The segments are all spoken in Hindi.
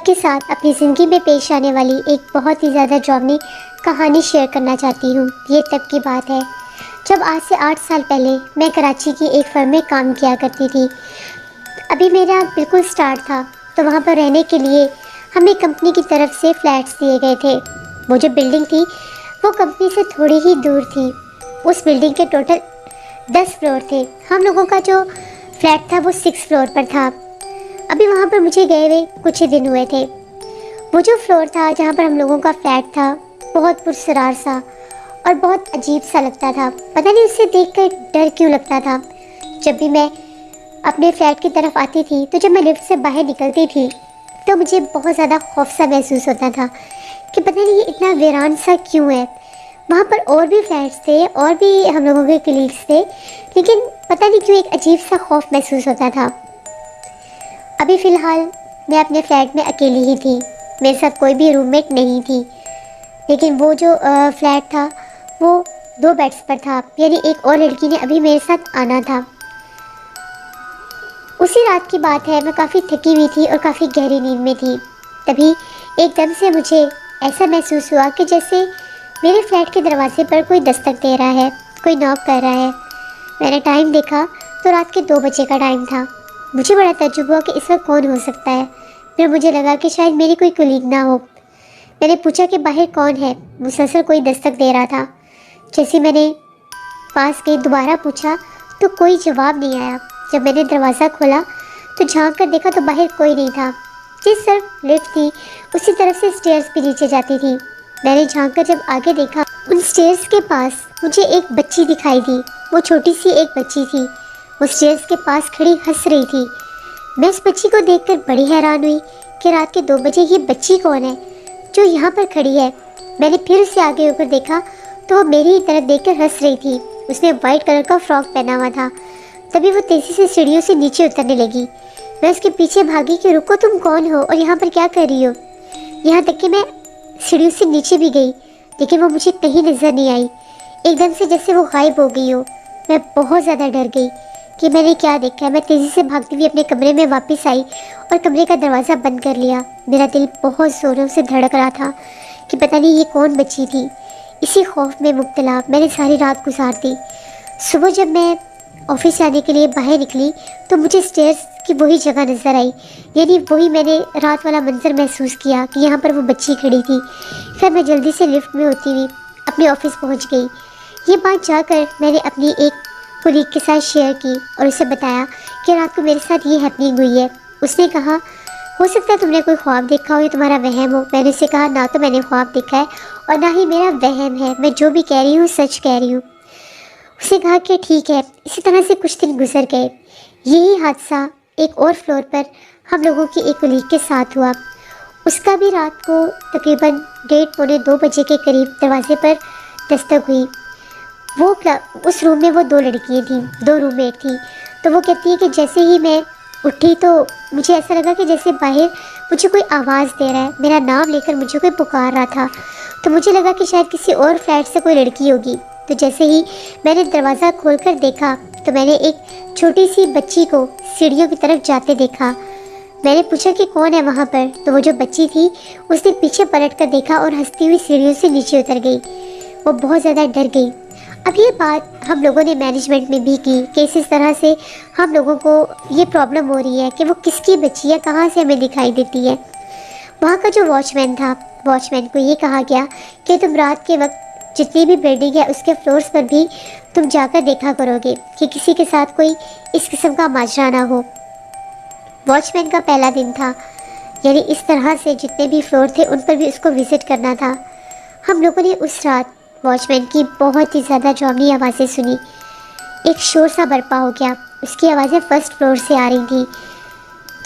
आपके साथ अपनी ज़िंदगी में पेश आने वाली एक बहुत ही ज़्यादा डरावनी कहानी शेयर करना चाहती हूँ। ये तब की बात है जब आज से 8 साल पहले मैं कराची की एक फर्म में काम किया करती थी। अभी मेरा बिल्कुल स्टार्ट था, तो वहाँ पर रहने के लिए हमें कंपनी की तरफ से फ्लैट्स दिए गए थे। वो जो बिल्डिंग थी वो कंपनी से थोड़ी ही दूर थी। उस बिल्डिंग के टोटल 10 फ्लोर थे। हम लोगों का जो फ्लैट था वो 6 फ्लोर पर था। अभी वहाँ पर मुझे गए हुए कुछ ही दिन हुए थे। वो जो फ्लोर था जहाँ पर हम लोगों का फ्लैट था, बहुत पुरसरार सा और बहुत अजीब सा लगता था। पता नहीं उसे देखकर डर क्यों लगता था। जब भी मैं अपने फ्लैट की तरफ आती थी, तो जब मैं लिफ्ट से बाहर निकलती थी तो मुझे बहुत ज़्यादा खौफ सा महसूस होता था कि पता नहीं ये इतना वीरान सा क्यों है। वहाँ पर और भी फ्लैट्स थे और भी हम लोगों के कलीग्स थे, लेकिन पता नहीं क्यों एक अजीब सा खौफ महसूस होता था। अभी फ़िलहाल मैं अपने फ्लैट में अकेली ही थी, मेरे साथ कोई भी रूममेट नहीं थी। लेकिन वो जो फ्लैट था वो 2 बेड्स पर था, यानी एक और लड़की ने अभी मेरे साथ आना था। उसी रात की बात है, मैं काफ़ी थकी हुई थी और काफ़ी गहरी नींद में थी। तभी एकदम से मुझे ऐसा महसूस हुआ कि जैसे मेरे फ्लैट के दरवाजे पर कोई दस्तक दे रहा है, कोई नॉक कर रहा है। मैंने टाइम देखा तो रात के 2 बजे का टाइम था। मुझे बड़ा तजुब हुआ कि इस वक्त कौन हो सकता है। फिर मुझे लगा कि शायद मेरी कोई कलीग ना हो। मैंने पूछा कि बाहर कौन है। मुसलसल कोई दस्तक दे रहा था। जैसे मैंने पास गई, दोबारा पूछा तो कोई जवाब नहीं आया। जब मैंने दरवाज़ा खोला तो झांक कर देखा तो बाहर कोई नहीं था। जिस तरफ लिफ्ट थी उसी तरफ से स्टेयर्स भी नीचे जाती थी। मैंने झांक कर जब आगे देखा, उन स्टेयर्स के पास मुझे एक बच्ची दिखाई दी। वो छोटी सी एक बच्ची थी। वो स्टेयर्स के पास खड़ी हंस रही थी। मैं इस बच्ची को देखकर बड़ी हैरान हुई कि रात के 2 बजे ये बच्ची कौन है जो यहाँ पर खड़ी है। मैंने फिर उसे आगे होकर देखा तो वो मेरी ही तरफ देखकर हंस रही थी। उसने वाइट कलर का फ्रॉक पहना हुआ था। तभी वो तेज़ी से सीढ़ियों से नीचे उतरने लगी। मैं उसके पीछे भागी कि रुको, तुम कौन हो और यहाँ पर क्या कर रही हो। यहाँ तक कि मैं सीढ़ियों से नीचे भी गई, लेकिन वो मुझे कहीं नज़र नहीं आई। एकदम से जैसे वो गायब हो गई हो। मैं बहुत ज़्यादा डर गई कि मैंने क्या देखा है। मैं तेज़ी से भागती हुई अपने कमरे में वापस आई और कमरे का दरवाज़ा बंद कर लिया। मेरा दिल बहुत ज़ोरों से धड़क रहा था कि पता नहीं ये कौन बच्ची थी। इसी खौफ में मुब्तला मैंने सारी रात गुजार दी। सुबह जब मैं ऑफिस जाने के लिए बाहर निकली तो मुझे स्टेयर्स की वही जगह नज़र आई, यानी वही मैंने रात वाला मंजर महसूस किया कि यहाँ पर वो बच्ची खड़ी थी। फिर मैं जल्दी से लिफ्ट में होती हुई अपने ऑफिस पहुँच गई। ये बात जाकर मैंने अपनी एक कोलीग के साथ शेयर की और उसे बताया कि रात को मेरे साथ ये हैपनिंग हुई है। उसने कहा, हो सकता है तुमने कोई ख्वाब देखा हो या तुम्हारा वहम हो। मैंने उसे कहा, ना तो मैंने ख्वाब देखा है और ना ही मेरा वहम है, मैं जो भी कह रही हूँ सच कह रही हूँ। उसने कहा कि ठीक है। इसी तरह से कुछ दिन गुजर गए। यही हादसा एक और फ्लोर पर हम लोगों की एक कोलीग के साथ हुआ। उसका भी रात को तकरीबन 1:30-2 बजे के करीब दरवाजे पर दस्तक हुई। वो उस रूम में वो 2 लड़कियाँ थीं, 2 रूममेट थी। तो वो कहती है कि जैसे ही मैं उठी तो मुझे ऐसा लगा कि जैसे बाहर मुझे कोई आवाज़ दे रहा है, मेरा नाम लेकर मुझे कोई पुकार रहा था। तो मुझे लगा कि शायद किसी और फ्लैट से कोई लड़की होगी। तो जैसे ही मैंने दरवाज़ा खोलकर देखा तो मैंने एक छोटी सी बच्ची को सीढ़ियों की तरफ जाते देखा। मैंने पूछा कि कौन है वहाँ पर। तो वो जो बच्ची थी उसने पीछे पलट कर देखा और हंसती हुई सीढ़ियों से नीचे उतर गई। वो बहुत ज़्यादा डर गई। अब ये बात हम लोगों ने मैनेजमेंट में भी की कि इस तरह से हम लोगों को ये प्रॉब्लम हो रही है कि वो किसकी बच्ची है, कहाँ से हमें दिखाई देती है। वहाँ का जो वॉचमैन था, वॉचमैन को ये कहा गया कि तुम रात के वक्त जितनी भी बिल्डिंग है उसके फ्लोर्स पर भी तुम जाकर देखा करोगे कि किसी के साथ कोई इस किस्म का माजरा ना हो। वॉचमैन का पहला दिन था, यानी इस तरह से जितने भी फ्लोर थे उन पर भी उसको विज़िट करना था। हम लोगों ने उस रात वॉचमैन की बहुत ही ज़्यादा डरावनी आवाज़ें सुनी। एक शोर सा बर्पा हो गया। उसकी आवाज़ें फर्स्ट फ्लोर से आ रही थी।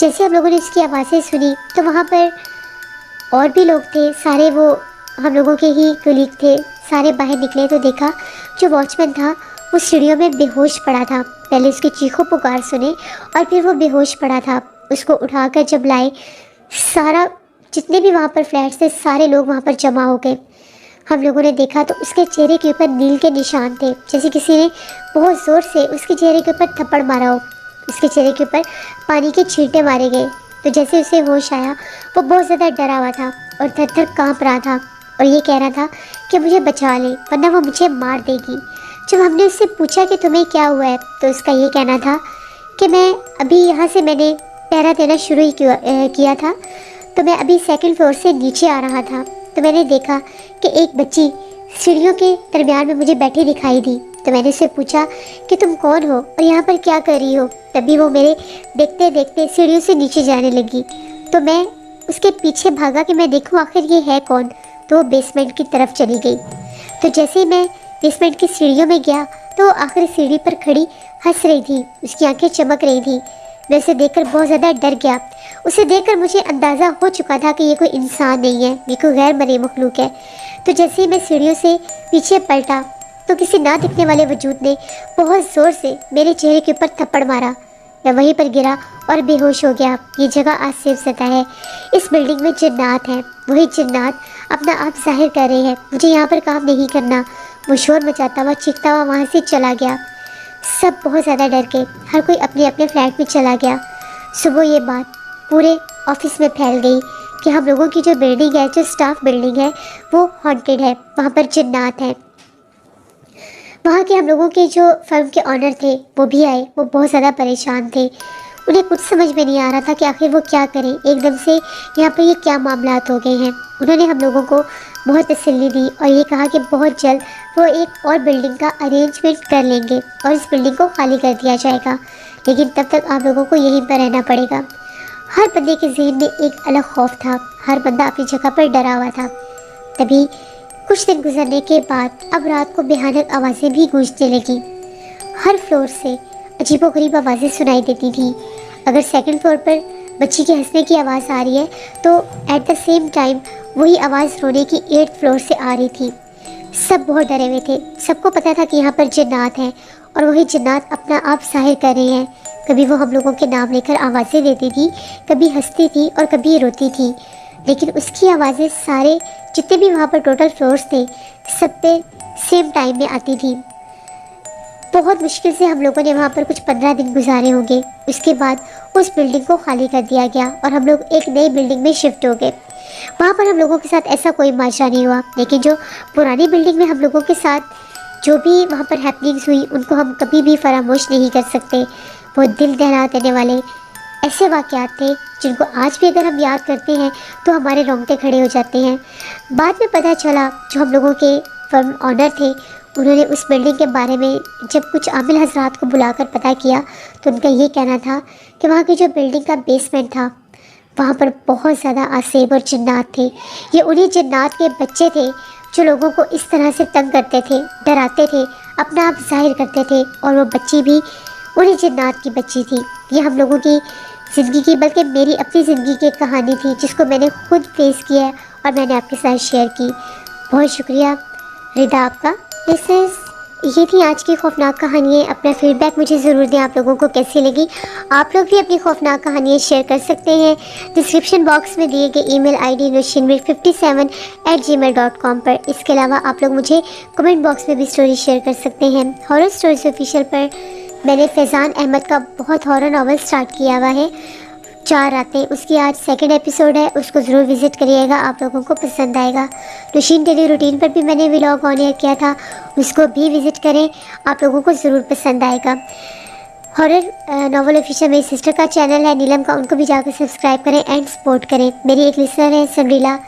जैसे हम लोगों ने उसकी आवाज़ें सुनी तो वहाँ पर और भी लोग थे, सारे वो हम लोगों के ही कलीग थे। सारे बाहर निकले तो देखा जो वॉचमैन था वो सीढ़ियों में बेहोश पड़ा था। पहले उसकी चीखों पुकार सुने और फिर वो बेहोश पड़ा था। उसको उठाकर जब लाए, सारा जितने भी वहाँ पर फ्लैट्स थे सारे लोग वहाँ पर जमा हो गए। हम लोगों ने देखा तो उसके चेहरे के ऊपर नील के निशान थे, जैसे किसी ने बहुत ज़ोर से उसके चेहरे के ऊपर थप्पड़ मारा हो। उसके चेहरे के ऊपर पानी के छींटे मारे गए। तो जैसे उसे होश आया वो बहुत ज़्यादा डरा हुआ था और थर थर काँप रहा था और ये कह रहा था कि मुझे बचा ले वरना वो मुझे मार देगी। जब हमने उससे पूछा कि तुम्हें क्या हुआ है तो उसका ये कहना था कि मैं अभी यहाँ से मैंने पहरा देना शुरू ही किया था, तो मैं अभी सेकंड फ्लोर से नीचे आ रहा था तो मैंने देखा कि एक बच्ची सीढ़ियों के दरमियान में मुझे बैठी दिखाई दी। तो मैंने उससे पूछा कि तुम कौन हो और यहाँ पर क्या कर रही हो। तभी वो मेरे देखते देखते सीढ़ियों से नीचे जाने लगी तो मैं उसके पीछे भागा कि मैं देखूँ आखिर ये है कौन। तो वो बेसमेंट की तरफ चली गई। तो जैसे ही मैं बेसमेंट की सीढ़ियों में गया तो वो आखिरी सीढ़ी पर खड़ी हंस रही थी, उसकी आंखें चमक रही थी। मैं उसे देखकर बहुत ज़्यादा डर गया। उसे देखकर मुझे अंदाज़ा हो चुका था कि ये कोई इंसान नहीं है, ये कोई गैर मरे मखलूक है। तो जैसे ही मैं सीढ़ियों से पीछे पलटा तो किसी ना दिखने वाले वजूद ने बहुत ज़ोर से मेरे चेहरे के ऊपर थप्पड़ मारा। मैं वहीं पर गिरा और बेहोश हो गया। ये जगह आज सेफ सता है। इस बिल्डिंग में जिन्नात हैं, वही जिन्नात अपना आप जाहिर कर रहे हैं। मुझे यहाँ पर काम नहीं करना। वो शोर मचाता हुआ चीखता हुआ वहाँ से चला गया। सब बहुत ज़्यादा डर गए, हर कोई अपने अपने फ्लैट में चला गया। सुबह ये बात पूरे ऑफिस में फैल गई कि हम लोगों की जो बिल्डिंग है, जो स्टाफ बिल्डिंग है, वो हॉन्टेड है, वहाँ पर जिन्नात हैं। वहाँ के हम लोगों के जो फर्म के ऑनर थे वो भी आए। वो बहुत ज़्यादा परेशान थे, उन्हें कुछ समझ में नहीं आ रहा था कि आखिर वो क्या करें। एकदम से यहाँ पर ये क्या मामलात हो गए हैं। उन्होंने हम लोगों को बहुत तसल्ली दी और ये कहा कि बहुत जल्द वो एक और बिल्डिंग का अरेंजमेंट कर लेंगे और इस बिल्डिंग को खाली कर दिया जाएगा, लेकिन तब तक आप लोगों को यहीं पर रहना पड़ेगा। हर बंदे के जहन में एक अलग खौफ था, हर बंदा अपनी जगह पर डरा हुआ था। तभी कुछ दिन गुजरने के बाद अब रात को भयानक आवाज़ें भी गूंजने लगी। हर फ्लोर से अजीबोगरीब आवाज़ें सुनाई देती थी। अगर सेकंड फ्लोर पर बच्ची के हंसने की आवाज़ आ रही है तो एट द सेम टाइम वही आवाज़ रोने की 8th फ्लोर से आ रही थी। सब बहुत डरे हुए थे। सबको पता था कि यहाँ पर जिन्नात हैं और वही जिन्नात अपना आप जाहिर कर रहे हैं। कभी वो हम लोगों के नाम लेकर आवाज़ें देती थी, कभी हंसती थी और कभी रोती थी, लेकिन उसकी आवाज़ें सारे जितने भी वहाँ पर टोटल फ्लोर्स थे सब पे सेम टाइम में आती थी। बहुत मुश्किल से हम लोगों ने वहाँ पर कुछ 15 दिन गुजारे होंगे। उसके बाद उस बिल्डिंग को खाली कर दिया गया और हम लोग एक नई बिल्डिंग में शिफ्ट हो गए। वहाँ पर हम लोगों के साथ ऐसा कोई माजरा नहीं हुआ, लेकिन जो पुरानी बिल्डिंग में हम लोगों के साथ जो भी वहाँ पर हैपनिंग्स हुई उनको हम कभी भी फरामोश नहीं कर सकते। वो दिल दहला देने वाले ऐसे वाक़यात थे जिनको आज भी अगर हम याद करते हैं तो हमारे रोंगटे खड़े हो जाते हैं। बाद में पता चला जो हम लोगों के फर्म ऑनर थे उन्होंने उस बिल्डिंग के बारे में जब कुछ आमिल हजरात को बुलाकर पता किया तो उनका ये कहना था कि वहाँ की जो बिल्डिंग का बेसमेंट था वहाँ पर बहुत ज़्यादा आसेब और जिन्नात थे। ये उन्हीं जिन्नात के बच्चे थे जो लोगों को इस तरह से तंग करते थे, डराते थे, अपना आप जाहिर करते थे, और वो बच्ची भी उन्हीं जिन्नात की बच्ची थी। ये हम लोगों की ज़िंदगी की, बल्कि मेरी अपनी ज़िंदगी की एक कहानी थी जिसको मैंने खुद फेस किया है और मैंने आपके साथ शेयर की। बहुत शुक्रिया रिदा आपका। ये थी आज की खौफनाक कहानियाँ। अपना फीडबैक मुझे ज़रूर दें, आप लोगों को कैसी लगी। आप लोग भी अपनी खौफनाक कहानियाँ शेयर कर सकते हैं डिस्क्रिप्शन बॉक्स में दिए गए ईमेल आईडी nushinmir57@gmail.com पर। इसके अलावा आप लोग मुझे कमेंट बॉक्स में भी स्टोरी शेयर कर सकते हैं। हॉरर स्टोरीज ऑफिशियल पर मैंने फैज़ान अहमद का बहुत हॉरर नावल स्टार्ट किया हुआ है, 4 रातें। उसकी आज 2nd एपिसोड है, उसको ज़रूर विज़िट करिएगा, आप लोगों को पसंद आएगा। नुशीन डेली रूटीन पर भी मैंने व्लॉग ऑन एयर किया था, उसको भी विज़िट करें, आप लोगों को ज़रूर पसंद आएगा। हॉरर नावल ऑफिशियल मेरी सिस्टर का चैनल है नीलम का, उनको भी जाकर सब्सक्राइब करें एंड सपोर्ट करें। मेरी एक लिसनर है समरीला,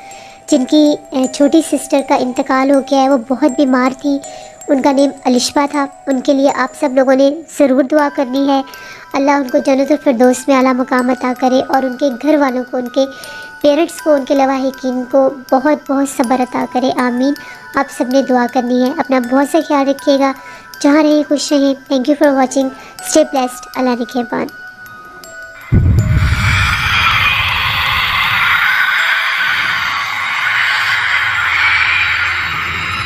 जिनकी छोटी सिस्टर का इंतकाल हो गया है, वो बहुत बीमार थी, उनका नेम अलिशबा था। उनके लिए आप सब लोगों ने ज़रूर दुआ करनी है। अल्लाह उनको जन्नतुल फिरदौस में आला मकाम अता करे और उनके घर वालों को, उनके पेरेंट्स को, उनके लवाहिकीन को बहुत बहुत सब्र अता करे। आमीन। आप सब ने दुआ करनी है। अपना बहुत सा ख्याल रखिएगा, जहाँ रहें खुश रहें। Thank you for watching. Stay blessed. अल्लाह निगहबान।